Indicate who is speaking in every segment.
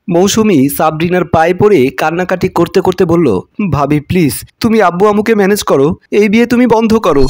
Speaker 1: মৌসুমী সাবরিনার পায়ে পড়ে কান্নাকাটি করতে করতে বলল, ভাবি প্লিজ তুমি আব্বু আম্মুকে ম্যানেজ করো, এই বিয়ে তুমি বন্ধ করো,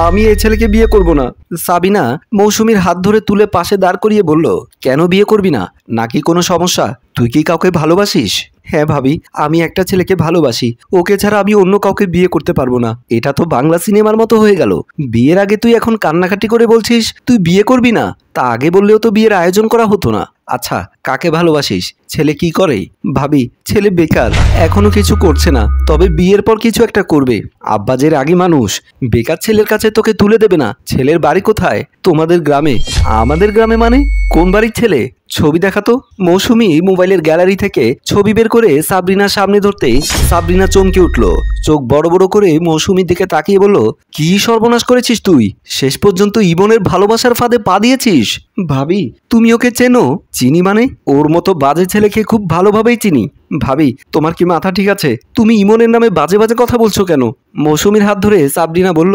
Speaker 1: আমি এই ছেলেকে বিয়ে করব না। সাবিনা মৌসুমীর হাত ধরে তুলে পাশে দাঁড় করিয়ে বলল, কেন বিয়ে করবি না? নাকি কোনো সমস্যা? তুই কি কাউকে ভালোবাসিস? হ্যাঁ ভাবি, আমি একটা ছেলেকে ভালোবাসি, ওকে ছাড়া আমি অন্য কাউকে বিয়ে করতে পারবো না। এটা তো বাংলা সিনেমার মতো হয়ে গেল। বিয়ের আগে তুই এখন কান্নাকাটি করে বলছিস তুই বিয়ে করবি না? তা আগে বললেও তো বিয়ের আয়োজন করা হতো না। আচ্ছা কাকে ভালোবাসিস? ছেলে কি করে? ভাবি ছেলে বেকার, এখনো কিছু করছে না, তবে বিয়ের পর কিছু একটা করবে। আব্বা যে রাগী মানুষ, বেকার ছেলের কাছে তোকে তুলে দেবে না। ছেলের বাড়ি কোথায়? তোমাদের গ্রামে। আমাদের গ্রামে মানে? কোন বাড়ির ছেলে? ছবি দেখাতো। মৌসুমী মোবাইলের গ্যালারি থেকে ছবি বের করে সাবরিনার সামনে ধরতেই সাবরিনা চমকে উঠল। চোখ বড় বড় করে মৌসুমীর দিকে তাকিয়ে বলল, কি সর্বনাশ করেছিস তুই? শেষ পর্যন্ত ইবনের ভালোবাসার ফাঁদে পা দিয়েছিস। ভাবি তুমি ওকে চেনো? চিনি মানে? ওর মতো বাজে ছেলেকে খুব ভালোভাবেই চিনি। ভাবি তোমার কি মাথা ঠিক আছে? তুমি ইমনের নামে বাজে বাজে কথা বলছো কেন? মৌসুমীর হাত ধরে সাবরিনা বলল,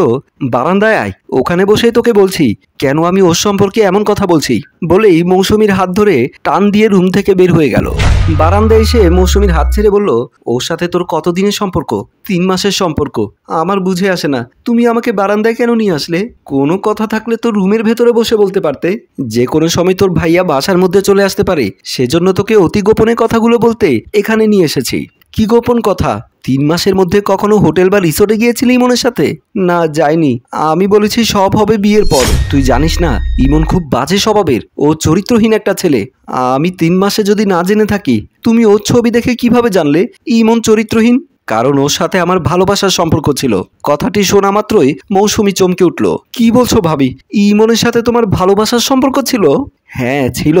Speaker 1: বারান্দায় আয়, ওখানে বসেই তোকে বলছি কেন আমি ওর সম্পর্কে এমন কথা বলছি। বলেই মৌসুমীর হাত ধরে টান দিয়ে রুম থেকে বের হয়ে গেল। বারান্দায় এসে মৌসুমীর হাত ছেড়ে বলল, ওর সাথে তোর কতদিনের সম্পর্ক? 3 মাসের সম্পর্ক। আমার বুঝে আসে না তুমি আমাকে বারান্দায় কেন নিয়ে আসলে? কোনো কথা থাকলে তো রুমের ভেতরে বসে বলতে পারতে। যে কোনো সময় তোর ভাইয়া বাসার মধ্যে চলে আসতে পারে, সেজন্য তোকে অতি গোপনে কথাগুলো বলতে এখানে নিয়ে এসেছি। কি গোপন কথা? 3 মাসের মধ্যে কখনো হোটেল বা রিসোর্টে গিয়েছিলি ইমনের সাথে? না যাইনি, আমি বলেছি সব হবে বিয়ের পর। তুই জানিস না ইমন খুব বাজে স্বভাবের, ও চরিত্রহীন একটা ছেলে। আমি 3 মাসে যদি না জেনে থাকি, তুমি ওর ছবি দেখে কিভাবে জানলে ইমন চরিত্রহীন? কারণ ওর সাথে আমার ভালোবাসার সম্পর্ক ছিল। কথাটি শোনা মাত্রই মৌসুমী চমকে উঠল। কি বলছো ভাবি, ইমনের সাথে তোমার ভালোবাসার সম্পর্ক ছিল? হ্যাঁ ছিল,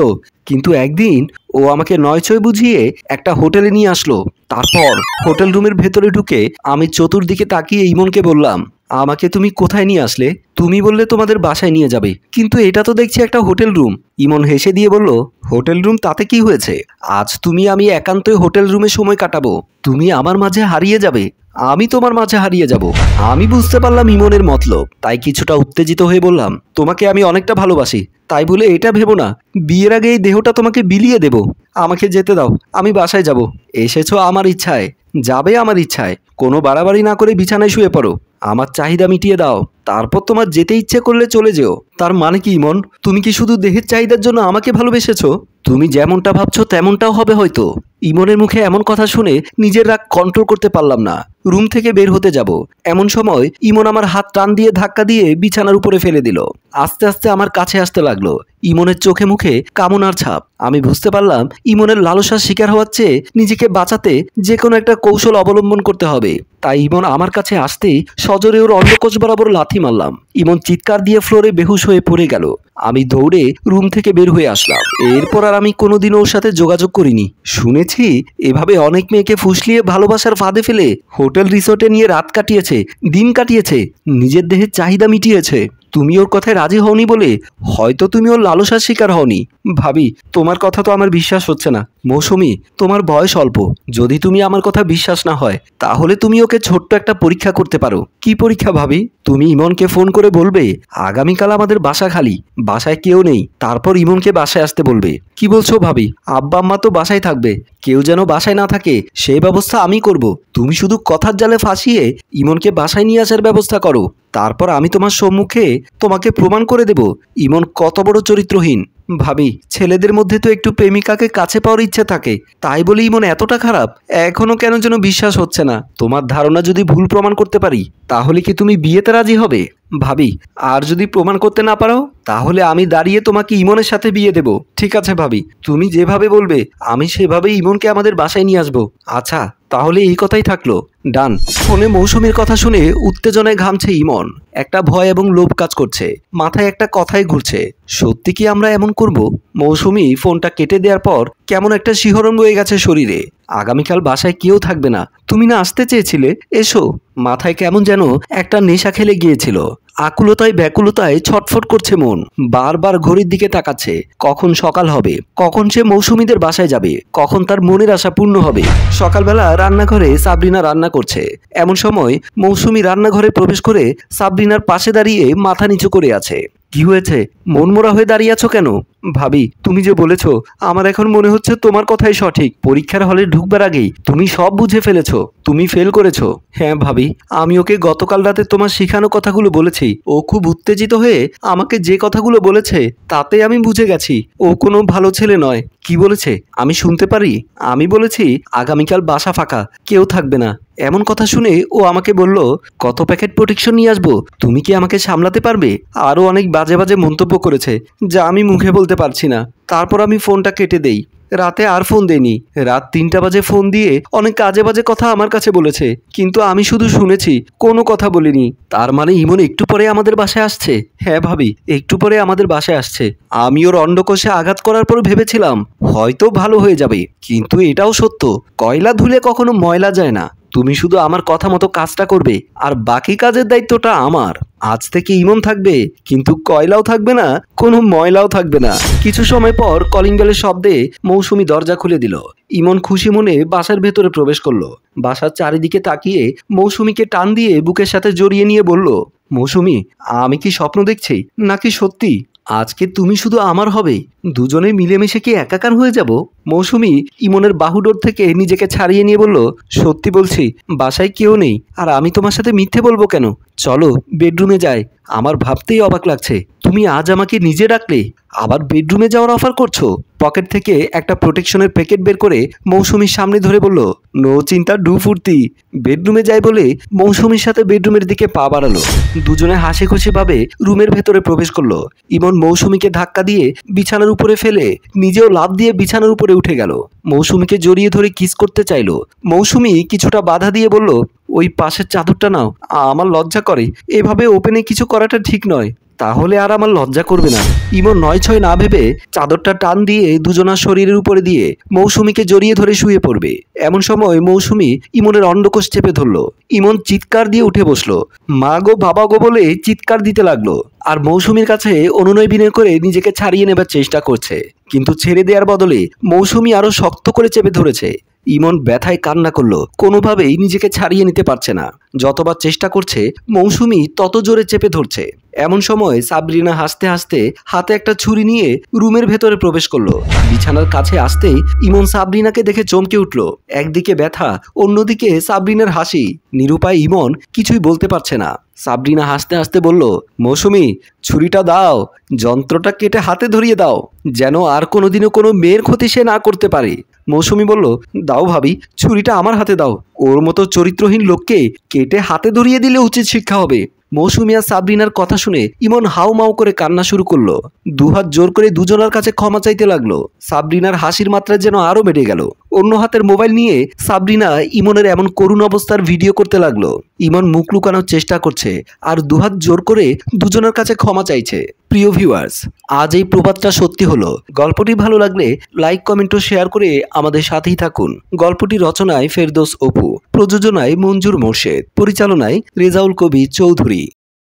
Speaker 1: কিন্তু একদিন ও আমাকে নয়ছয় বুঝিয়ে একটা হোটেলে নিয়ে আসলো। তারপর হোটেল রুমের ভেতরে ঢুকে আমি চতুর্দিকে তাকিয়ে ইমনকে বললাম, আমাকে তুমি কোথায় নিয়ে আসলে? তুমি বললে তোমাদের বাসায় নিয়ে যাবে, কিন্তু এটা তো দেখছি একটা হোটেল রুম। ইমন হেসে দিয়ে বলল, হোটেল রুম তাতে কি হয়েছে? আজ তুমি আমি একান্তই হোটেল রুমে সময় কাটাবো। তুমি আমার মাঝে হারিয়ে যাবে, আমি তোমার মাঝে হারিয়ে যাব। আমি বুঝতে পারলাম ইমনের মতলব, তাই কিছুটা উত্তেজিত হয়ে বললাম, তোমাকে আমি অনেকটা ভালোবাসি, তাই বলে এটা ভেবো না বিয়ের আগে এই দেহটা তোমাকে বিলিয়ে দেব। আমাকে যেতে দাও, আমি বাসায় যাব। এসেছো আমার ইচ্ছায়, যাবে আমার ইচ্ছায়। কোনো বাড়াবাড়ি না করে বিছানায় শুয়ে পড়ো, আমার চাহিদা মিটিয়ে দাও, তারপর তোমার যেতে ইচ্ছে করলে চলে যেও। তার মানে কি ইমন, তুমি কি শুধু দেহের চাহিদার জন্য আমাকে ভালোবেসেছো? তুমি যেমনটা ভাবছো তেমনটাও হবে হয়তো। ইমনের মুখে এমন কথা শুনে নিজের রাগ কন্ট্রোল করতে পারলাম না। রুম থেকে বের হতে যাব, এমন সময় ইমন আমার হাত টান দিয়ে ধাক্কা দিয়ে বিছানার উপরে ফেলে দিল। আস্তে আস্তে আমার কাছে আসতে লাগলো। ইমনের চোখে মুখে কামনার ছাপ। আমি বুঝতে পারলাম ইমনের লালসার শিকার হওয়ার চেয়ে নিজেকে বাঁচাতে যে কোনো একটা কৌশল অবলম্বন করতে হবে। তাই ইমন আমার কাছে আসতেই সজোরে ওর অন্ডকোষ বরাবর লাথি মারলাম। ইমন চিৎকার দিয়ে ফ্লোরে বেহুশ হয়ে পড়ে গেল। আমি দৌড়ে রুম থেকে বের হয়ে আসলাম। এরপর আর আমি কোনোদিনও ওর সাথে যোগাযোগ করিনি। শুনেছি এভাবে অনেক মেয়েকে ফুসলিয়ে ভালোবাসার ফাঁদে ফেলে হোটেল রিসোর্টে নিয়ে রাত কাটিয়েছে, দিন কাটিয়েছে, নিজের দেহের চাহিদা মিটিয়েছে। তুমি ওর কথায় রাজি হওনি বলে হয়তো তুমি ওর লালসার শিকার হওনি। ভাবি তোমার কথা তো আমার বিশ্বাস হচ্ছে না। মৌসুমী তোমার বয়স অল্প, যদি তুমি আমার কথা বিশ্বাস না হয় তাহলে তুমি ওকে ছোট্ট একটা পরীক্ষা করতে পারো। কি পরীক্ষা ভাবি? তুমি ইমনকে ফোন করে বলবে আগামীকাল আমাদের বাসা খালি, বাসায় কেউ নেই। তারপর ইমনকে বাসায় আসতে বলবে। কি বলছো ভাবি? আব্বা আম্মা তো বাসায় থাকবে, কেউ যেন বাসায় না থাকে সেই ব্যবস্থা আমি করব। তুমি শুধু কথার জালে ফাঁসিয়ে ইমনকে বাসায় নিয়ে আসার ব্যবস্থা করো। তারপর আমি তোমার সম্মুখে তোমাকে প্রমাণ করে দেব ইমন কত বড় চরিত্রহীন। ভাবি ছেলেদের মধ্যে তো একটু প্রেমিকাকে কাছে পাওয়ার ইচ্ছে থাকে, তাই বলে ইমন এতটা খারাপ? এখনো কেন যেন বিশ্বাস হচ্ছে না। তোমার ধারণা যদি ভুল প্রমাণ করতে পারি তাহলে কি তুমি বিয়েতে রাজি হবে? ভাবি আর যদি প্রমাণ করতে না পারো তাহলে আমি দাঁড়িয়ে তোমাকে ইমনের সাথে বিয়ে দেব। ঠিক আছে ভাবি, তুমি যেভাবে বলবে আমি সেভাবেই ইমনকে আমাদের বাসায় নিয়ে আসবো। আচ্ছা তাহলে এই কথাই থাকলো, ডান। ফোনে মৌসুমীর কথা শুনে উত্তেজনায় ঘামছে ইমন। একটা ভয় এবং লোভ কাজ করছে, মাথায় একটা কথাই ঘুরছে, সত্যি কি আমরা এমন করব? মৌসুমী ফোনটা কেটে দেওয়ার পর কেমন একটা শিহরণ বয়ে গেছে শরীরে। আগামীকাল বাসায় কেউ থাকবে না, তুমি না আসতে চেয়েছিলে, এসো। মাথায় কেমন যেন একটা নেশা খেলে গিয়েছিল। আকুলতায় ব্যাকুলতায় ছটফট করছে মন। বারবার ঘড়ির দিকে তাকাচ্ছে, কখন সকাল হবে, কখন সে মৌসুমীদের বাসায় যাবে, কখন তার মনের আশা পূর্ণ হবে। সকালবেলা রান্নাঘরে সাবরিনা রান্না করছে। এমন সময় মৌসুমী রান্নাঘরে প্রবেশ করে সাবরিনার পাশে দাঁড়িয়ে মাথা নিচু করে আছে। কি হয়েছে? মনমরা হয়ে দাঁড়িয়ে আছো কেন? ভাবি, তুমি যে বলেছো, আমার এখন মনে হচ্ছে তোমার কথাই সঠিক। পরীক্ষার হলে ঢুকবার আগেই তুমি সব বুঝে ফেলেছো, তুমি ফেল করেছো। হ্যাঁ ভাবি, আমি ওকে গতকাল রাতে তোমার শিখানো কথাগুলো বলেছি। ও খুব উত্তেজিত হয়ে আমাকে যে কথাগুলো বলেছে তাতে আমি বুঝে গেছি ও কোনো ভালো ছেলে নয়। কি বলেছে আমি শুনতে পারি? আমি বলেছি আগামীকাল বাসা ফাঁকা, কেউ থাকবে না। এমন কথা শুনে ও আমাকে বলল, কত প্যাকেট প্রোটেকশন নিয়ে আসবো, তুমি কি আমাকে সামলাতে পারবে? আরও অনেক বাজে বাজে মন্তব্য করেছে যা আমি মুখে বলতে পারছি না। তারপর আমি ফোনটা কেটে দেই। রাতে আর ফোন দেইনি। রাত 3টা বাজে ফোন দিয়ে অনেক আজে বাজে কথা আমার কাছে বলেছে, কিন্তু আমি শুধু শুনেছি, কোনো কথা বলিনি। তার মানে ইমন একটু পরে আমাদের বাসায় আসছে? হ্যাঁ ভাবি, একটু পরে আমাদের বাসায় আসছে। আমি ওর অন্ডকোষে আঘাত করার পর ভেবেছিলাম হয়তো ভালো হয়ে যাবে, কিন্তু এটাও সত্য, কয়লা ধুলে কখনো ময়লা যায় না। তুমি শুধু আমার কথা মতো কাজটা করবে, আর বাকি কাজের দায়িত্বটা আমার। আজ থেকে ইমন থাকবে, কিন্তু কয়লাও থাকবে না, কোনো ময়লাও থাকবে না। কিছু সময় পর কলিং বেলের শব্দে মৌসুমী দরজা খুলে দিল। ইমন খুশি মনে বাসার ভেতরে প্রবেশ করলো। বাসার চারিদিকে তাকিয়ে মৌসুমীকে টান দিয়ে বুকের সাথে জড়িয়ে নিয়ে বলল, মৌসুমী, আমি কি স্বপ্ন দেখছি নাকি সত্যি? আজকে তুমি শুধু আমার হবে, দুজনে মিলেমিশে কি একাকার হয়ে যাব? মৌসুমী ইমনের বাহুডোর থেকে নিজেকে ছাড়িয়ে নিয়ে বলল, সত্যি বলছি, বাসায় কেউ নেই, আর আমি তোমার সাথে মিথ্যে বলবো কেন? চলো বেডরুমে যাই। আমার ভাবতেই অবাক লাগছে, তুমি আজ আমাকে নিজে ডাকলে, আবার বেডরুমে যাওয়ার অফার করছো। পকেট থেকে একটা প্রোটেকশনের প্যাকেট বের করে মৌসুমীর সামনে ধরে বলল, নো চিন্তা ডু ফুর্তি। বেডরুমে যাই বলে মৌসুমীর সাথে বেডরুমের দিকে পা বাড়ালো। দুজনে হাসি খুশি ভাবে রুমের ভেতরে প্রবেশ করলো। ইমন মৌসুমীকে ধাক্কা দিয়ে বিছানার উপরে ফেলে নিজেও লাফ দিয়ে বিছানার উপরে উঠে গেল। মৌসুমীকে জড়িয়ে ধরে কিস করতে চাইলো। মৌসুমী কিছুটা বাধা দিয়ে বলল, ওই পাশের চাদরটা নাও, আমার লজ্জা করে, এভাবে ওপেনে কিছু করাটা ঠিক নয়। তাহলে আর আমার লজ্জা করবে না। ইমন নয় ছয় না ভেবে চাদরটা টান দিয়ে দুজনার শরীরের উপরে দিয়ে মৌসুমীকে জড়িয়ে ধরে শুয়ে পড়বে। এমন সময় মৌসুমী ইমনের অন্ডকোষ চেপে ধরলো। ইমন চিৎকার দিয়ে উঠে বসলো। মা গো বাবা গো বলে চিৎকার দিতে লাগলো, আর মৌসুমীর কাছে অনুনয় বিনয় করে নিজেকে ছাড়িয়ে নেবার চেষ্টা করছে, কিন্তু ছেড়ে দেওয়ার বদলে মৌসুমী আরো শক্ত করে চেপে ধরেছে। ইমন ব্যথায় কান্না করলো, কোনোভাবেই নিজেকে ছাড়িয়ে নিতে পারছে না। যতবার চেষ্টা করছে মৌসুমী তত জোরে চেপে ধরছে। এমন সময় সাবরিনা হাসতে হাসতে হাতে একটা ছুরি নিয়ে রুমের ভেতরে প্রবেশ করলো। বিছানার কাছে আসতেই ইমন সাবরিনাকে দেখে চমকে উঠলো। একদিকে ব্যথা, অন্যদিকে সাবরিনার হাসি। নিরুপায় ইমন কিছুই বলতে পারছে না। সাবরিনা হাসতে হাসতে বলল, মৌসুমী, ছুরিটা দাও, যন্ত্রটা কেটে হাতে ধরিয়ে দাও, যেন আর কোনোদিনও কোনো মেয়ের ক্ষতি সে না করতে পারে। মৌসুমী বলল, দাও ভাবি, ছুরিটা আমার হাতে দাও, ওর মতো চরিত্রহীন লোককে কেটে হাতে ধরিয়ে দিলে উচিত শিক্ষা হবে। মৌসুমী আর সাবরিনার কথা শুনে ইমন হাউমাউ করে কান্না শুরু করলো। দুহাত জোর করে দুজনের কাছে ক্ষমা চাইতে লাগলো। সাবরিনার হাসির মাত্রা যেন আরো বেড়ে গেল। অন্য হাতের মোবাইল নিয়ে সাবরিনা ইমনের এমন করুণ অবস্থার ভিডিও করতে লাগলো। ইমন মুখ লুকানোর চেষ্টা করছে আর দুহাত জোর করে দুজনের কাছে ক্ষমা চাইছে। প্রিয় ভিউয়ার্স, আজ এই প্রবাদটা সত্যি হলো। গল্পটি ভালো লাগলে লাইক কমেন্ট ও শেয়ার করে আমাদের সাথেই থাকুন। গল্পটি রচনায় ফেরদৌস অপু, প্রযোজনায় মঞ্জুর মোর্শেদ, পরিচালনায় রেজাউল কবির চৌধুরী।